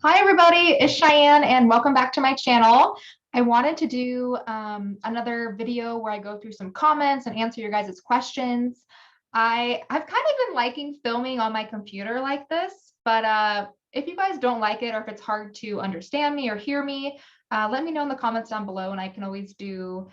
Hi everybody, it's Cheyenne and welcome back to my channel. I wanted to do another video where I go through some comments and answer your guys' questions. I've kind of been liking filming on my computer like this, but if you guys don't like it or if it's hard to understand me or hear me, let me know in the comments down below and I can always do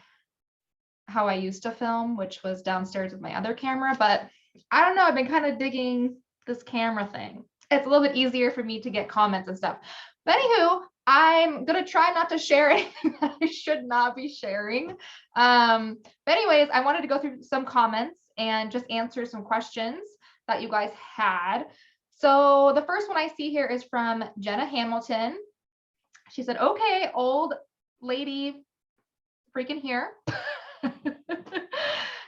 how I used to film, which was downstairs with my other camera. But I don't know, I've been kind of digging this camera thing. It's a little bit easier for me to get comments and stuff. But anywho, I'm gonna try not to share anything that I should not be sharing. But anyways, I wanted to go through some comments and just answer some questions that you guys had. So the first one I see here is from Jenna Hamilton. She said, okay, old lady freaking here.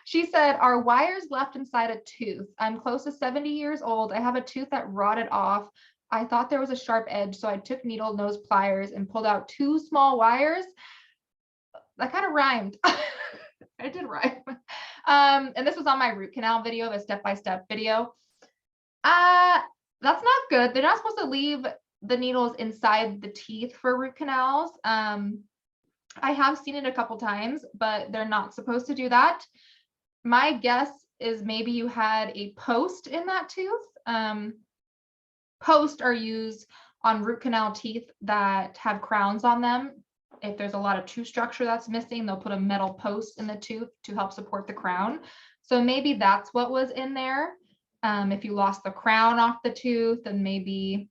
She said, are wires left inside a tooth? I'm close to 70 years old. I have a tooth that rotted off. I thought there was a sharp edge, so I took needle nose pliers and pulled out 2 small wires. That kind of rhymed. I did rhyme. And this was on my root canal video, the step-by-step video. That's not good. They're not supposed to leave the needles inside the teeth for root canals. I have seen it a couple times, but they're not supposed to do that. My guess is maybe you had a post in that tooth. Posts are used on root canal teeth that have crowns on them. If there's a lot of tooth structure that's missing, they'll put a metal post in the tooth to help support the crown. So maybe that's what was in there. If you lost the crown off the tooth, then maybe,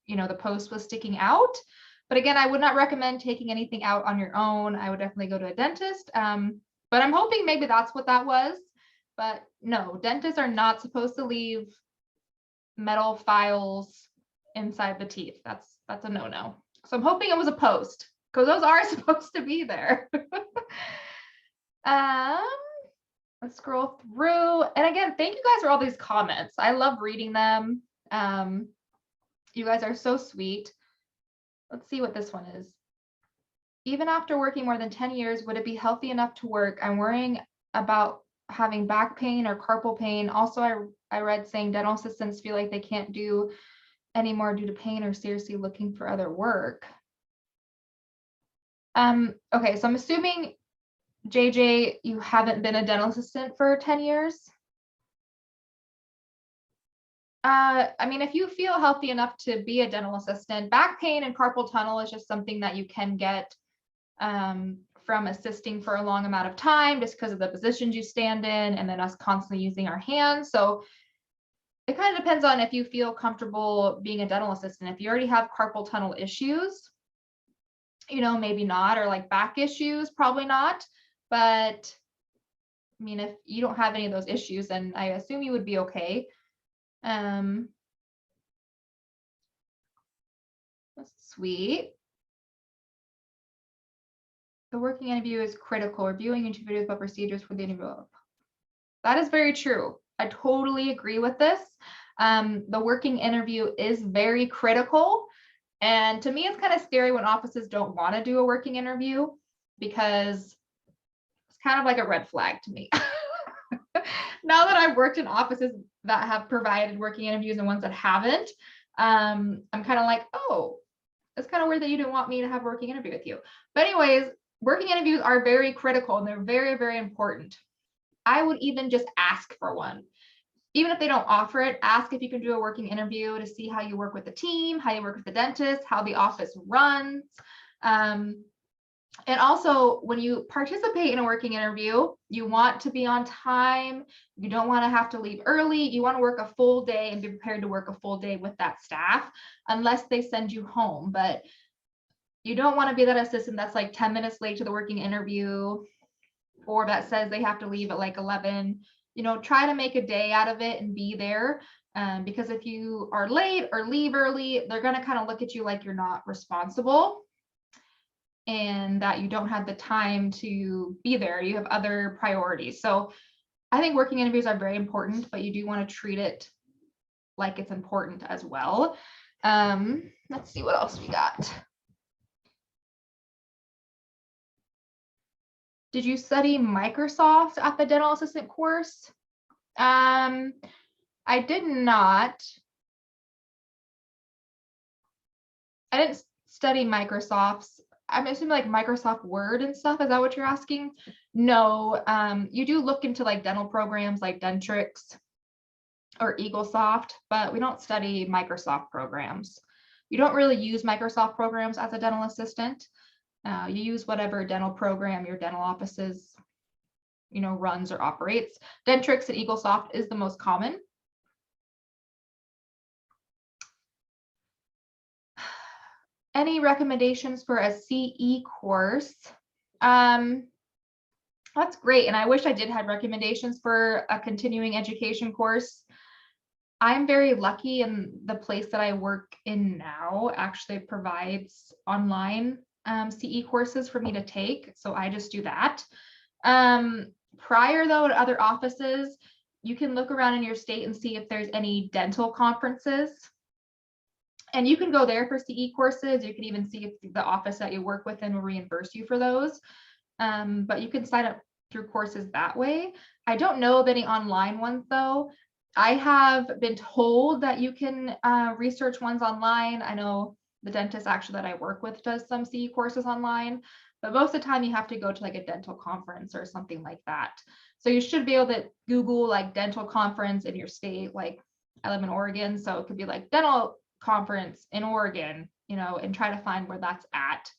you know, the post was sticking out. But again, I would not recommend taking anything out on your own. I would definitely go to a dentist. But I'm hoping maybe that's what that was. But no, dentists are not supposed to leave metal files inside the teeth. That's a no-no. So I'm hoping it was a post because those are supposed to be there. Let's scroll through. And again, thank you guys for all these comments. I love reading them. You guys are so sweet. Let's see what this one is. Even after working more than 10 years, would it be healthy enough to work? I'm worrying about having back pain or carpal pain. Also, I read saying dental assistants feel like they can't do anymore due to pain or seriously looking for other work. Okay, so I'm assuming, JJ, you haven't been a dental assistant for 10 years. I mean, if you feel healthy enough to be a dental assistant, back pain and carpal tunnel is just something that you can get from assisting for a long amount of time just because of the positions you stand in and then us constantly using our hands. So it kind of depends on if you feel comfortable being a dental assistant. If you already have carpal tunnel issues, you know, maybe not, or like back issues, probably not. But I mean, if you don't have any of those issues, then I assume you would be okay. That's sweet. The working interview is critical. Reviewing YouTube videos about procedures for the interview. That is very true. I totally agree with this. The working interview is very critical. And to me, it's kind of scary when offices don't want to do a working interview because it's kind of like a red flag to me. Now that I've worked in offices that have provided working interviews and ones that haven't, I'm kind of like, oh, it's kind of weird that you didn't want me to have a working interview with you. But anyways, working interviews are very critical and they're very, very important. I would even just ask for one. Even if they don't offer it, ask if you can do a working interview to see how you work with the team, how you work with the dentist, how the office runs. And also, when you participate in a working interview, you want to be on time. You don't want to have to leave early. You want to work a full day and be prepared to work a full day with that staff, unless they send you home. But you don't want to be that assistant that's like 10 minutes late to the working interview, or that says they have to leave at like 11. You know, try to make a day out of it and be there. Because if you are late or leave early, they're going to kind of look at you like you're not responsible and that you don't have the time to be there. You have other priorities. So I think working interviews are very important, but you do want to treat it like it's important as well. Let's see what else we got. Did you study Microsoft at the dental assistant course? I did not. I didn't study Microsoft's. I'm assuming like Microsoft Word and stuff. Is that what you're asking? No, you do look into like dental programs like Dentrix or EagleSoft, but we don't study Microsoft programs. You don't really use Microsoft programs as a dental assistant. You use whatever dental program your dental offices, runs or operates. Dentrix and EagleSoft is the most common. Any recommendations for a CE course? That's great. And I wish I did have recommendations for a continuing education course. I'm very lucky, and the place that I work in now actually provides online CE courses for me to take. So I just do that. Prior though to other offices, you can look around in your state and see if there's any dental conferences. And you can go there for CE courses. You can even see if the office that you work with will reimburse you for those. But you can sign up through courses that way. I don't know of any online ones though. I have been told that you can research ones online. I know the dentist actually that I work with does some CE courses online, but most of the time you have to go to like a dental conference or something like that. So you should be able to Google like dental conference in your state. Like I live in Oregon, so it could be like dental conference in Oregon, and try to find where that's at.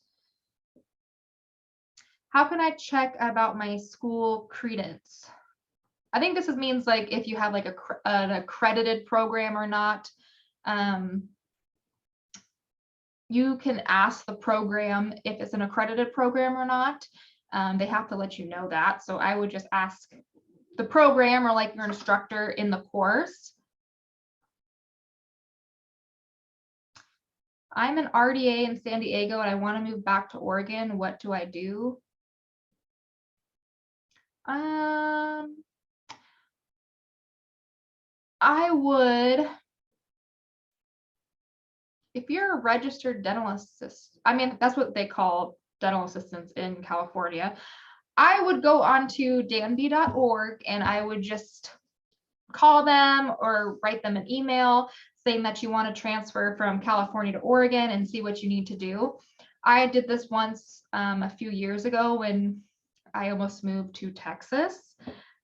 How can I check about my school credence? I think this means like if you have like an accredited program or not. You can ask the program if it's an accredited program or not. They have to let you know that. So I would just ask the program or like your instructor in the course. I'm an RDA in San Diego and I want to move back to Oregon. What do I do? I would, if you're a registered dental assistant, I mean, that's what they call dental assistants in California. I would go onto danby.org and I would just call them or write them an email saying that you want to transfer from California to Oregon and see what you need to do. I did this once a few years ago when I almost moved to Texas.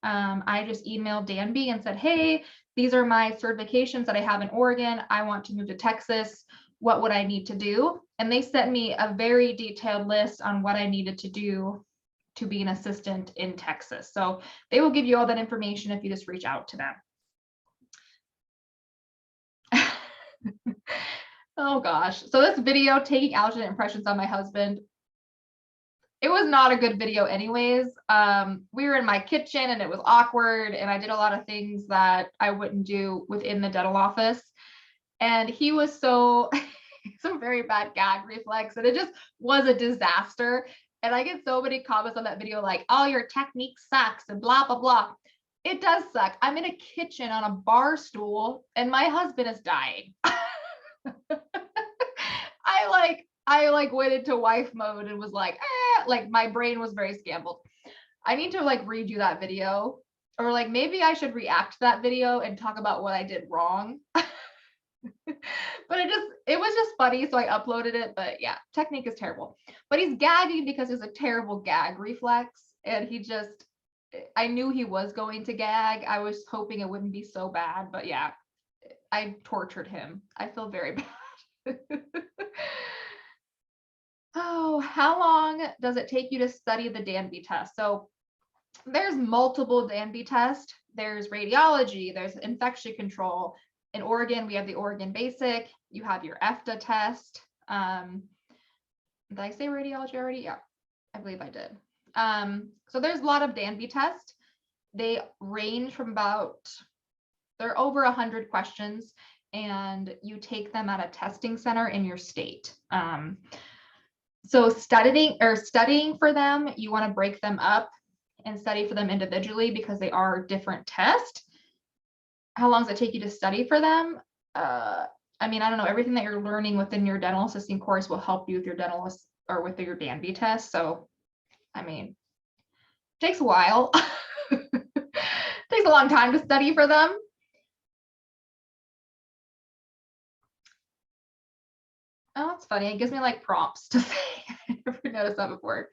I just emailed Danby and said, hey, these are my certifications that I have in Oregon. I want to move to Texas. What would I need to do? And they sent me a very detailed list on what I needed to do to be an assistant in Texas. So they will give you all that information if you just reach out to them. Oh gosh. So this video, taking alternate impressions on my husband, it was not a good video anyways. We were in my kitchen and it was awkward and I did a lot of things that I wouldn't do within the dental office. And he was some very bad gag reflex, and it just was a disaster. And I get so many comments on that video like, oh, your technique sucks and blah, blah, blah. It does suck. I'm in a kitchen on a bar stool and my husband is dying. I went into wife mode and was like, like my brain was very scrambled. I need to like redo that video, or like maybe I should react to that video and talk about what I did wrong. But it was just funny, so I uploaded it. But yeah, technique is terrible. But he's gagging because it's a terrible gag reflex, and I knew he was going to gag. I was hoping it wouldn't be so bad, but yeah, I tortured him. I feel very bad. Oh, how long does it take you to study the Danby test? So there's multiple Danby tests. There's radiology, there's infection control. In Oregon, we have the Oregon Basic. You have your EFTA test. Did I say radiology already? Yeah, I believe I did. So there's a lot of Danby tests. They range from they're over 100 questions, and you take them at a testing center in your state. So studying for them, you want to break them up and study for them individually because they are different tests. How long does it take you to study for them? I mean, I don't know. Everything that you're learning within your dental assisting course will help you with your dentalist or with your Danby test. So, I mean, it takes a while. It takes a long time to study for them. Oh, that's funny. It gives me like prompts to say. I never noticed that before.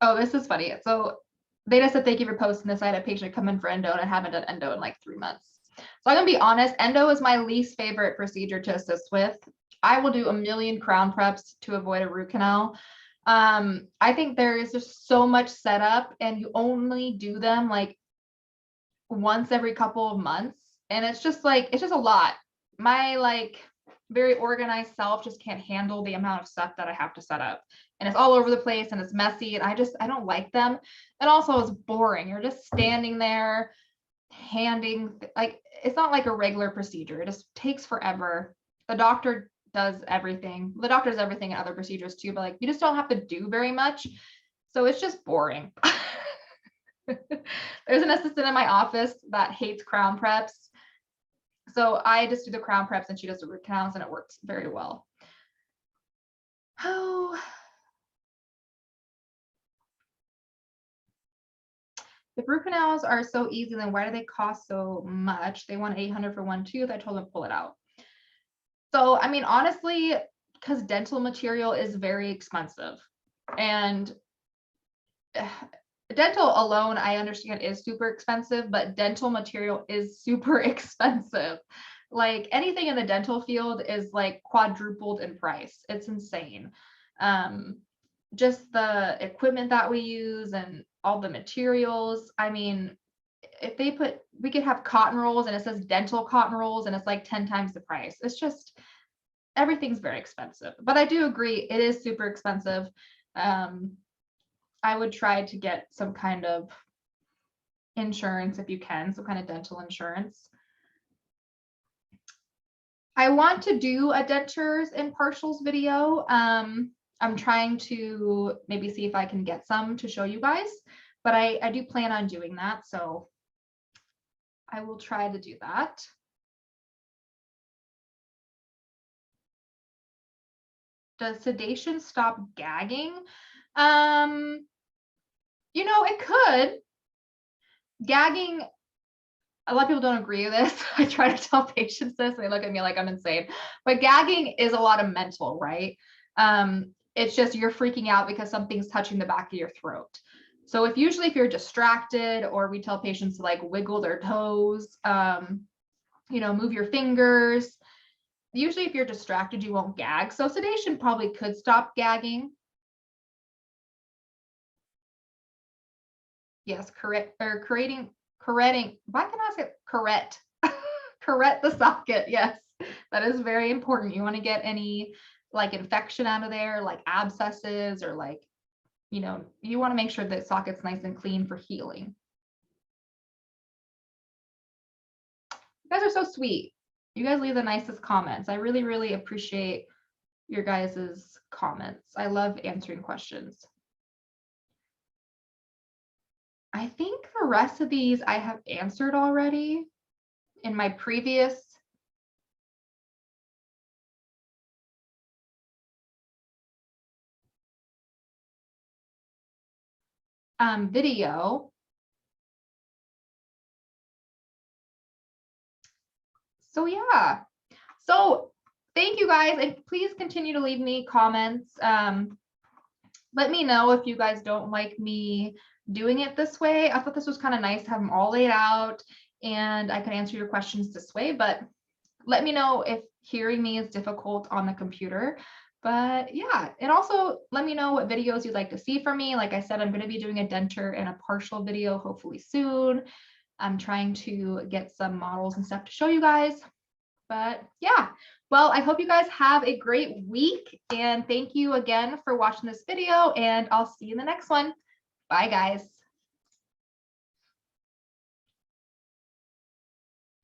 Oh, this is funny. So they just said, thank you for posting this. I had a patient come in for endo and I haven't done endo in like 3 months. So I'm gonna be honest, endo is my least favorite procedure to assist with. I will do a million crown preps to avoid a root canal. I think there is just so much setup and you only do them like once every couple of months. And it's just like, it's just a lot. My like very organized self just can't handle the amount of stuff that I have to set up. And it's all over the place and it's messy. And I don't like them. And also it's boring. You're just standing there handing, like, it's not like a regular procedure. It just takes forever. The doctor does everything. The doctor does everything in other procedures too, but like you just don't have to do very much. So it's just boring. There's an assistant in my office that hates crown preps. So I just do the crown preps and she does the root canals and it works very well. Oh. If root canals are so easy, then why do they cost so much? They want 800 for one tooth. I told them to pull it out. So, I mean, honestly, because dental material is very expensive and dental alone, I understand is super expensive, but dental material is super expensive. Like anything in the dental field is like quadrupled in price. It's insane. Just the equipment that we use and all the materials. I mean, if we could have cotton rolls and it says dental cotton rolls and it's like 10 times the price. It's just, everything's very expensive. But I do agree, it is super expensive. I would try to get some kind of insurance if you can, some kind of dental insurance. I want to do a dentures and partials video. I'm trying to maybe see if I can get some to show you guys, but I do plan on doing that. So I will try to do that. Does sedation stop gagging? You know, it could. Gagging, a lot of people don't agree with this. I try to tell patients this, they look at me like I'm insane. But gagging is a lot of mental, right? It's just you're freaking out because something's touching the back of your throat. So if you're distracted, or we tell patients to like wiggle their toes, move your fingers. Usually if you're distracted, you won't gag. So sedation probably could stop gagging. Yes, correct. Or correcting. Why can I say correct? Correct the socket. Yes, that is very important. You want to get any like infection out of there, like abscesses, or like, you want to make sure that socket's nice and clean for healing. You guys are so sweet. You guys leave the nicest comments. I really, really appreciate your guys's comments. I love answering questions. I think the rest of these I have answered already in my previous video. So yeah. So thank you guys, and please continue to leave me comments. Let me know if you guys don't like me doing it this way. I thought this was kind of nice to have them all laid out and I could answer your questions this way, but let me know if hearing me is difficult on the computer. But yeah, and also let me know what videos you'd like to see from me. Like I said, I'm going to be doing a denture and a partial video hopefully soon. I'm trying to get some models and stuff to show you guys. But yeah, well, I hope you guys have a great week. And thank you again for watching this video. And I'll see you in the next one. Bye, guys.